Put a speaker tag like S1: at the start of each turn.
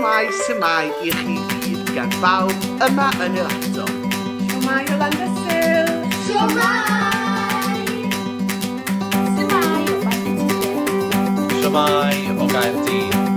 S1: Shwmae, Sumae i chi gyd gan bawb yma yn yr ato.
S2: Shwmae Yolanda Sil.
S3: Shwmae!
S4: Sumae o Gaerdydd.
S5: Shwmae o Gaerdydd.